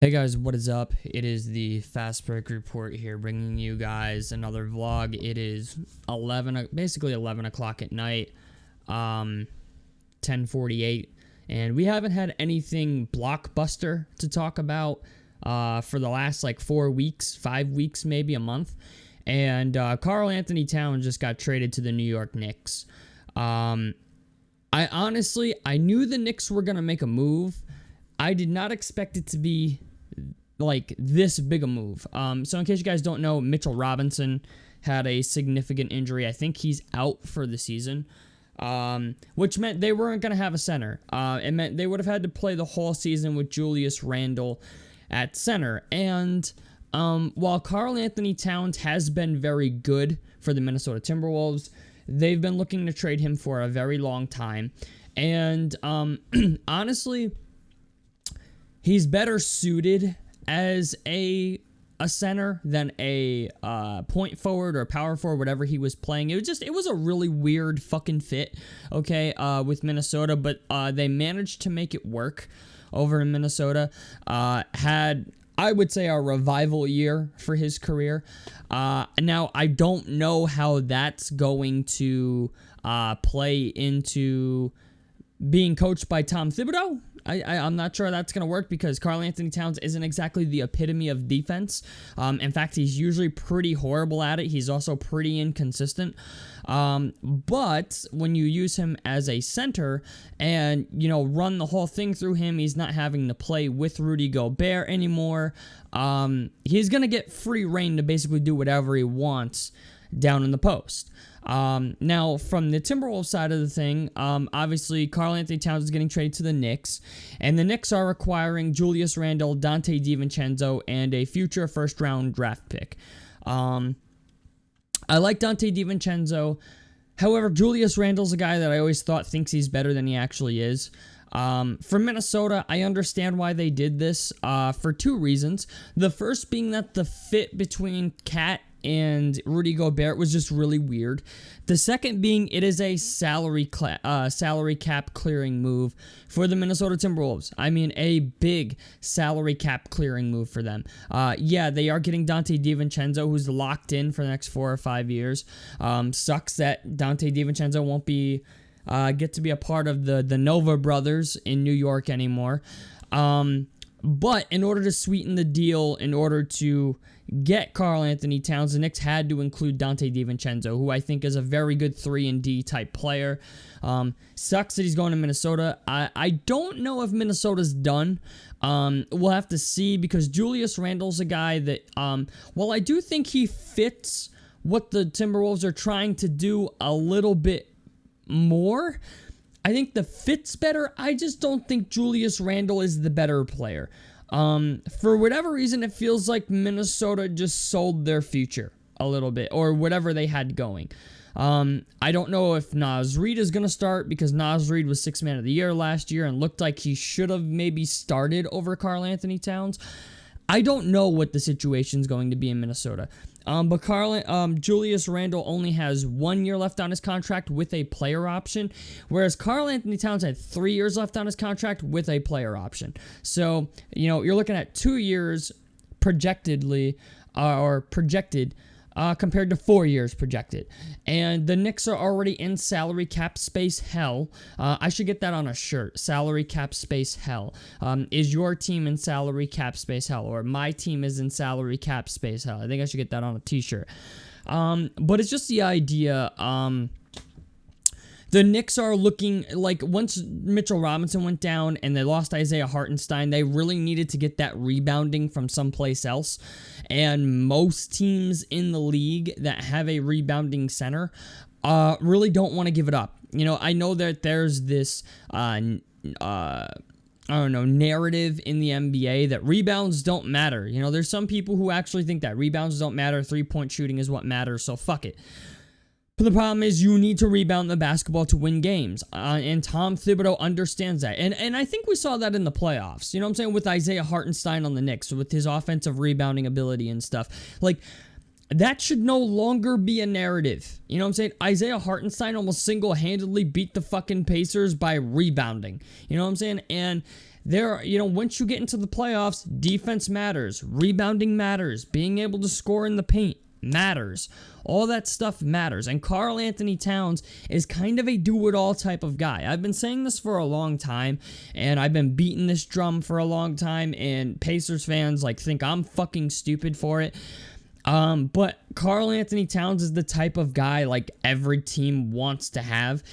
Hey guys, what is up? It is the Fast Break Report here, bringing you guys another vlog. It is basically 11 o'clock at night, 10:48, and we haven't had anything blockbuster to talk about for the last 4 weeks, 5 weeks, maybe a month. And Karl-Anthony Towns just got traded to the New York Knicks. I knew the Knicks were gonna make a move. I did not expect it to be this big a move. So in case you guys don't know, Mitchell Robinson had a significant injury. I think he's out for the season, which meant they weren't going to have a center. It meant they would have had to play the whole season with Julius Randle at center. And while Karl-Anthony Towns has been very good for the Minnesota Timberwolves, they've been looking to trade him for a very long time. And honestly, he's better suited as a center than a point forward or power forward, whatever he was playing. It was a really weird fucking fit, okay, with Minnesota, but they managed to make it work over in Minnesota. Had, I would say, a revival year for his career. Now, I don't know how that's going to play into being coached by Tom Thibodeau. I'm not sure that's going to work because Karl-Anthony Towns isn't exactly the epitome of defense. In fact, he's usually pretty horrible at it. He's also pretty inconsistent. But when you use him as a center and, run the whole thing through him, he's not having to play with Rudy Gobert anymore. He's going to get free reign to basically do whatever he wants down in the post. Now, from the Timberwolves side of the thing, obviously Karl-Anthony Towns is getting traded to the Knicks, and the Knicks are acquiring Julius Randle, Donte DiVincenzo, and a future first-round draft pick. I like Donte DiVincenzo. However, Julius Randle's a guy that I always thought thinks he's better than he actually is. For Minnesota, I understand why they did this for two reasons. The first being that the fit between Cat and Rudy Gobert was just really weird. The second being it is a salary cap clearing move for the Minnesota Timberwolves. I mean, a big salary cap clearing move for them. Yeah, they are getting Donte DiVincenzo, who's locked in for the next 4 or 5 years. Sucks that Donte DiVincenzo won't be get to be a part of the Nova brothers in New York anymore. But in order to sweeten the deal, in order to get Karl-Anthony Towns, the Knicks had to include Donte DiVincenzo, who I think is a very good 3-and-D type player. Sucks that he's going to Minnesota. I don't know if Minnesota's done. We'll have to see, because Julius Randle's a guy that, while I do think he fits what the Timberwolves are trying to do a little bit more, I think the fit's better. I just don't think Julius Randle is the better player. For whatever reason, it feels like Minnesota just sold their future a little bit, or whatever they had going. I don't know if Naz Reid is going to start, because Naz Reid was Sixth Man of the Year last year and looked like he should have maybe started over Karl-Anthony Towns. I don't know what the situation is going to be in Minnesota. But Julius Randle only has 1 year left on his contract with a player option, whereas Karl-Anthony Towns had 3 years left on his contract with a player option. So, you're looking at 2 years projected, compared to 4 years projected. And the Knicks are already in salary cap space hell. I should get that on a shirt. Salary cap space hell. Is your team in salary cap space hell? Or my team is in salary cap space hell. I think I should get that on a t-shirt. But it's just the idea. The Knicks are looking like, once Mitchell Robinson went down and they lost Isaiah Hartenstein, they really needed to get that rebounding from someplace else. And most teams in the league that have a rebounding center really don't want to give it up. I know that there's this narrative in the NBA that rebounds don't matter. There's some people who actually think that rebounds don't matter, 3-point shooting is what matters, so fuck it. But the problem is you need to rebound the basketball to win games. And Tom Thibodeau understands that. And I think we saw that in the playoffs. You know what I'm saying? With Isaiah Hartenstein on the Knicks, with his offensive rebounding ability and stuff. That should no longer be a narrative. You know what I'm saying? Isaiah Hartenstein almost single-handedly beat the fucking Pacers by rebounding. You know what I'm saying? And once you get into the playoffs, defense matters, rebounding matters, being able to score in the paint matters. All that stuff matters. And Karl-Anthony Towns is kind of a do-it-all type of guy. I've been saying this for a long time, and I've been beating this drum for a long time, and Pacers fans think I'm fucking stupid for it. But Karl-Anthony Towns is the type of guy every team wants to have.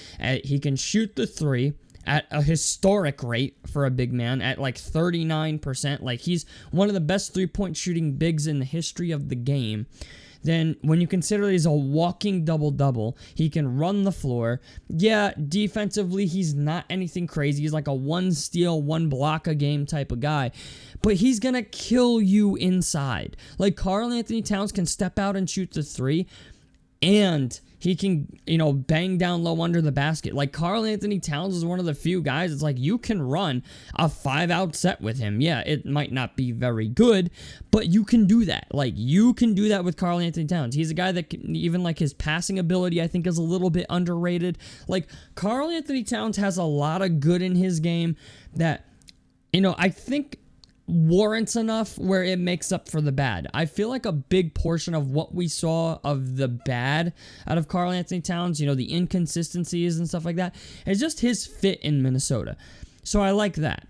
He can shoot the three at a historic rate for a big man at 39%. He's one of the best three-point shooting bigs in the history of the game. Then when you consider he's a walking double-double, he can run the floor. Yeah, defensively, he's not anything crazy. He's like a 1 steal, 1 block a game type of guy. But he's going to kill you inside. Karl-Anthony Towns can step out and shoot the three, and he can, bang down low under the basket. Karl-Anthony Towns is one of the few guys, it's you can run a 5-out set with him. Yeah, it might not be very good, but you can do that. You can do that with Karl-Anthony Towns. He's a guy that can, even his passing ability, I think, is a little bit underrated. Karl-Anthony Towns has a lot of good in his game that, I think warrants enough where it makes up for the bad. I feel a big portion of what we saw of the bad out of Karl-Anthony Towns, the inconsistencies and stuff like that, is just his fit in Minnesota. So I like that.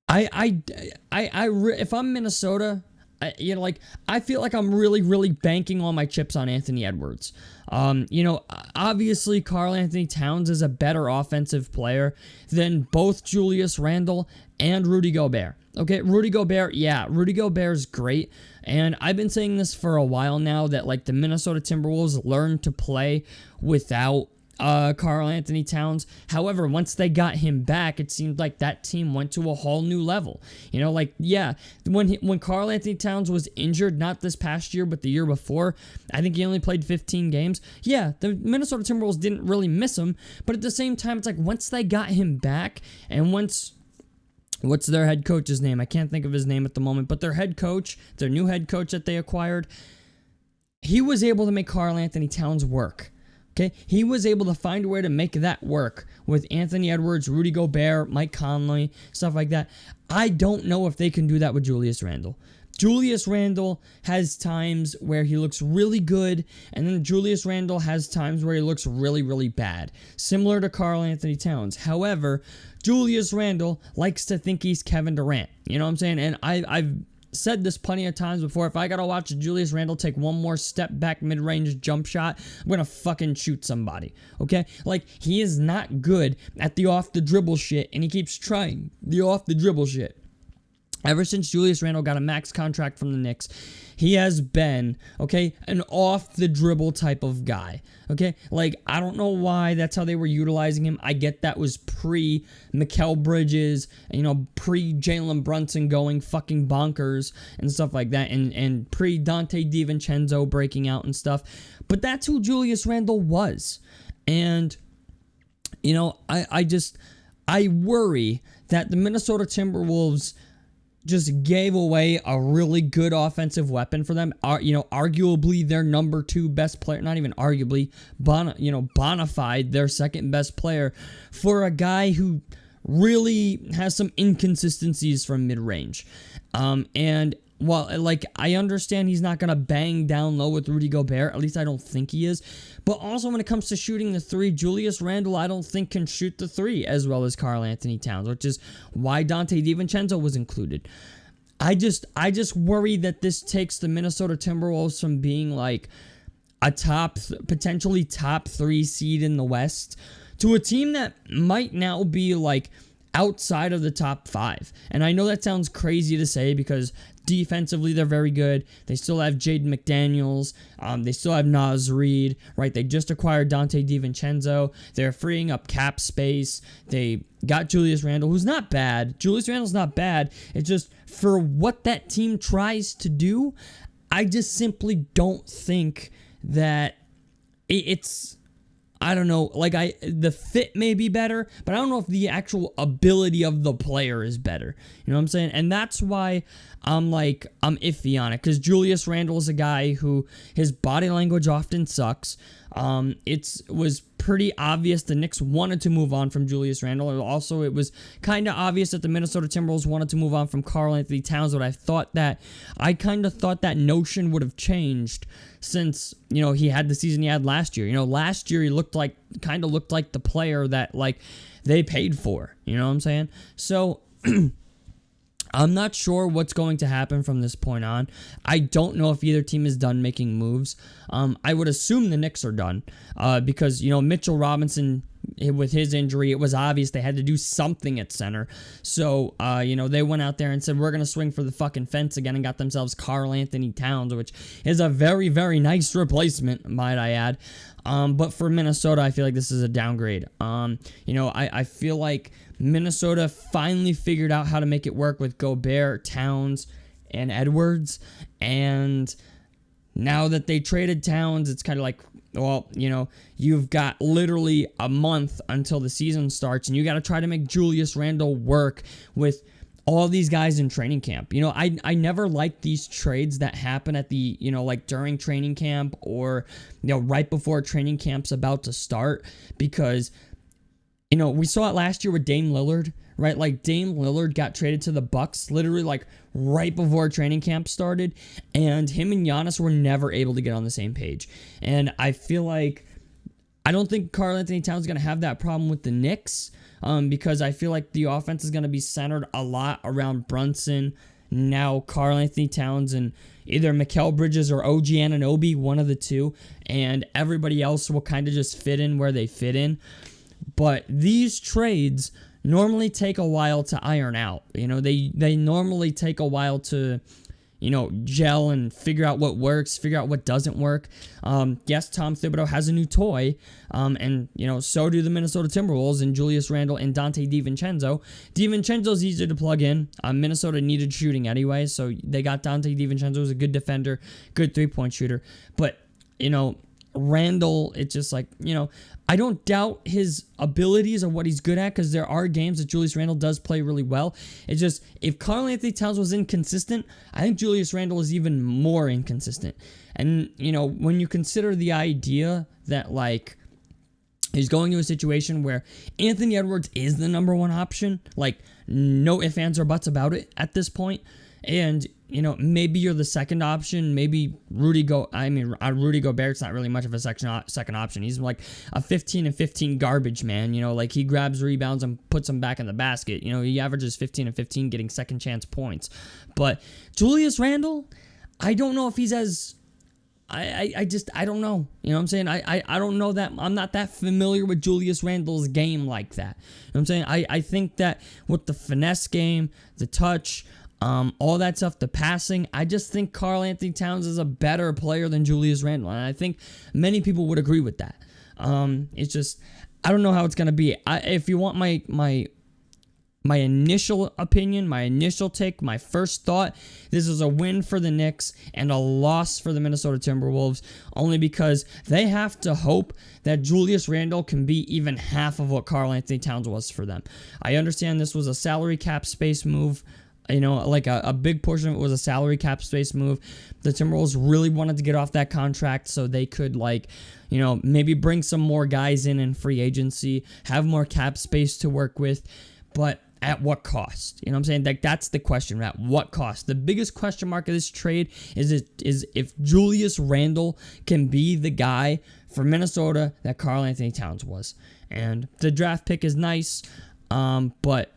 If I'm Minnesota, I feel I'm really banking all my chips on Anthony Edwards. Obviously Karl-Anthony Towns is a better offensive player than both Julius Randle and Rudy Gobert. Okay, Rudy Gobert's great, and I've been saying this for a while now that the Minnesota Timberwolves learned to play without Karl-Anthony Towns. However, once they got him back, it seemed like that team went to a whole new level. When Karl-Anthony Towns was injured, not this past year, but the year before, I think he only played 15 games. Yeah, the Minnesota Timberwolves didn't really miss him, but at the same time, it's once they got him back, and what's their head coach's name? I can't think of his name at the moment, but their new head coach that they acquired, he was able to make Karl-Anthony Towns work. Okay, he was able to find a way to make that work with Anthony Edwards, Rudy Gobert, Mike Conley, stuff like that. I don't know if they can do that with Julius Randle. Julius Randle has times where he looks really good, and then Julius Randle has times where he looks really bad, similar to Karl-Anthony Towns. However, Julius Randle likes to think he's Kevin Durant. You know what I'm saying? And I've said this plenty of times before. If I gotta watch Julius Randle take one more step back mid-range jump shot, I'm gonna fucking shoot somebody. Okay? He is not good at the off-the-dribble shit, and he keeps trying the off-the-dribble shit. Ever since Julius Randle got a max contract from the Knicks, he has been, an off-the-dribble type of guy, I don't know why that's how they were utilizing him. I get that was pre-Mikal Bridges, pre-Jalen Brunson going fucking bonkers and stuff like that, and pre-Donte DiVincenzo breaking out and stuff, but that's who Julius Randle was, and, I worry that the Minnesota Timberwolves just gave away a really good offensive weapon for them. Arguably their number 2 best player, not even arguably, bona fide their second best player for a guy who really has some inconsistencies from mid-range. And while, I understand he's not going to bang down low with Rudy Gobert, at least I don't think he is, but also when it comes to shooting the three, Julius Randle, I don't think can shoot the three as well as Karl-Anthony Towns, which is why Donte DiVincenzo was included. I just worry that this takes the Minnesota Timberwolves from being a potentially top 3 seed in the West to a team that might now be outside of the top 5. And I know that sounds crazy to say because defensively they're very good. They still have Jaden McDaniels. They still have Naz Reid, right? They just acquired Donte DiVincenzo. They're freeing up cap space. They got Julius Randle, who's not bad. Julius Randle's not bad. It's just for what that team tries to do, I just simply don't think that it's... I don't know, the fit may be better, but I don't know if the actual ability of the player is better. You know what I'm saying? And that's why I'm iffy on it, because Julius Randle is a guy who his body language often sucks. It was pretty obvious the Knicks wanted to move on from Julius Randle. And also, it was kind of obvious that the Minnesota Timberwolves wanted to move on from Karl-Anthony Towns, but I kind of thought that notion would have changed since, he had the season he had last year. Last year he kind of looked like the player that, they paid for. You know what I'm saying? So I'm not sure what's going to happen from this point on. I don't know if either team is done making moves. I would assume the Knicks are done because, Mitchell Robinson, with his injury, it was obvious they had to do something at center. So, they went out there and said, we're going to swing for the fucking fence again and got themselves Karl-Anthony Towns, which is a very, very nice replacement, might I add. But for Minnesota, I feel like this is a downgrade. I feel like Minnesota finally figured out how to make it work with Gobert, Towns, and Edwards. And now that they traded Towns, it's kind of like, well, you've got literally a month until the season starts, and you got to try to make Julius Randle work with all these guys in training camp. I never like these trades that happen at the, during training camp or, right before training camp's about to start, because we saw it last year with Dame Lillard, right? Dame Lillard got traded to the Bucks literally right before training camp started, and him and Giannis were never able to get on the same page. And I feel like I don't think Karl-Anthony Towns is going to have that problem with the Knicks because I feel like the offense is going to be centered a lot around Brunson, now Karl-Anthony Towns, and either Mikal Bridges or OG Anunoby, one of the two, and everybody else will kind of just fit in where they fit in. But these trades normally take a while to iron out. They normally take a while to, gel and figure out what works, figure out what doesn't work. Yes, Tom Thibodeau has a new toy, and, so do the Minnesota Timberwolves and Julius Randle and Donte DiVincenzo. DiVincenzo's easier to plug in. Minnesota needed shooting anyway, so they got Donte DiVincenzo, who's a good defender, good three-point shooter. But, Randle, it's just I don't doubt his abilities or what he's good at, because there are games that Julius Randle does play really well. It's just, if Karl-Anthony Towns was inconsistent, I think Julius Randle is even more inconsistent. And, when you consider the idea that, he's going to a situation where Anthony Edwards is the number one option, no ifs, ands, or buts about it at this point. And, maybe you're the second option. Maybe Rudy Gobert's not really much of a second option. He's like a 15 and 15 garbage man. He grabs rebounds and puts them back in the basket. He averages 15 and 15 getting second chance points. But Julius Randle, I don't know if he's as... I don't know. You know what I'm saying? I don't know that. I'm not that familiar with Julius Randle's game like that. You know what I'm saying? I think that with the finesse game, the touch... all that stuff, the passing, I just think Karl-Anthony Towns is a better player than Julius Randle, and I think many people would agree with that. It's just, I don't know how it's going to be. If you want my initial opinion, my initial take, my first thought, this is a win for the Knicks and a loss for the Minnesota Timberwolves, only because they have to hope that Julius Randle can be even half of what Karl-Anthony Towns was for them. I understand this was a salary cap space move. A big portion of it was a salary cap space move. The Timberwolves really wanted to get off that contract so they could, maybe bring some more guys in free agency, have more cap space to work with. But at what cost? You know what I'm saying? That's the question. At what cost? The biggest question mark of this trade is if Julius Randle can be the guy for Minnesota that Karl-Anthony Towns was. And the draft pick is nice, but...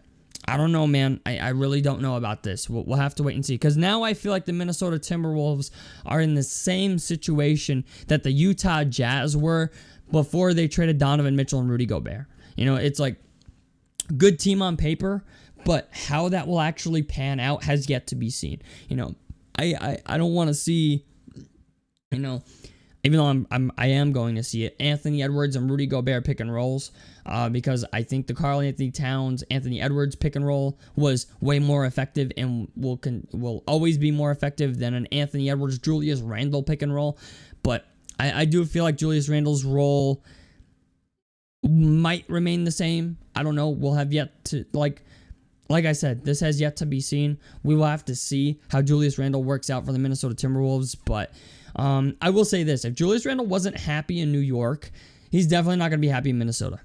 I don't know, man. I really don't know about this. We'll have to wait and see. Because now I feel like the Minnesota Timberwolves are in the same situation that the Utah Jazz were before they traded Donovan Mitchell and Rudy Gobert. It's good team on paper, but how that will actually pan out has yet to be seen. I don't want to see, even though I am going to see it, Anthony Edwards and Rudy Gobert pick and rolls, because I think the Karl-Anthony Towns, Anthony Edwards pick and roll was way more effective and will always be more effective than an Anthony Edwards, Julius Randle pick and roll. But I do feel like Julius Randle's role might remain the same. I don't know. We'll have yet to, like I said, this has yet to be seen. We will have to see how Julius Randle works out for the Minnesota Timberwolves, but I will say this. If Julius Randle wasn't happy in New York, he's definitely not going to be happy in Minnesota,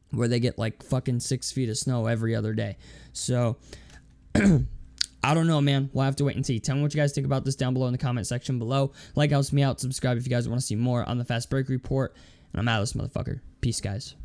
where they get like fucking 6 feet of snow every other day. So, I don't know, man. We'll have to wait and see. Tell me what you guys think about this down below in the comment section below. Like helps me out. Subscribe if you guys want to see more on the Fast Break Report. And I'm out of this motherfucker. Peace, guys.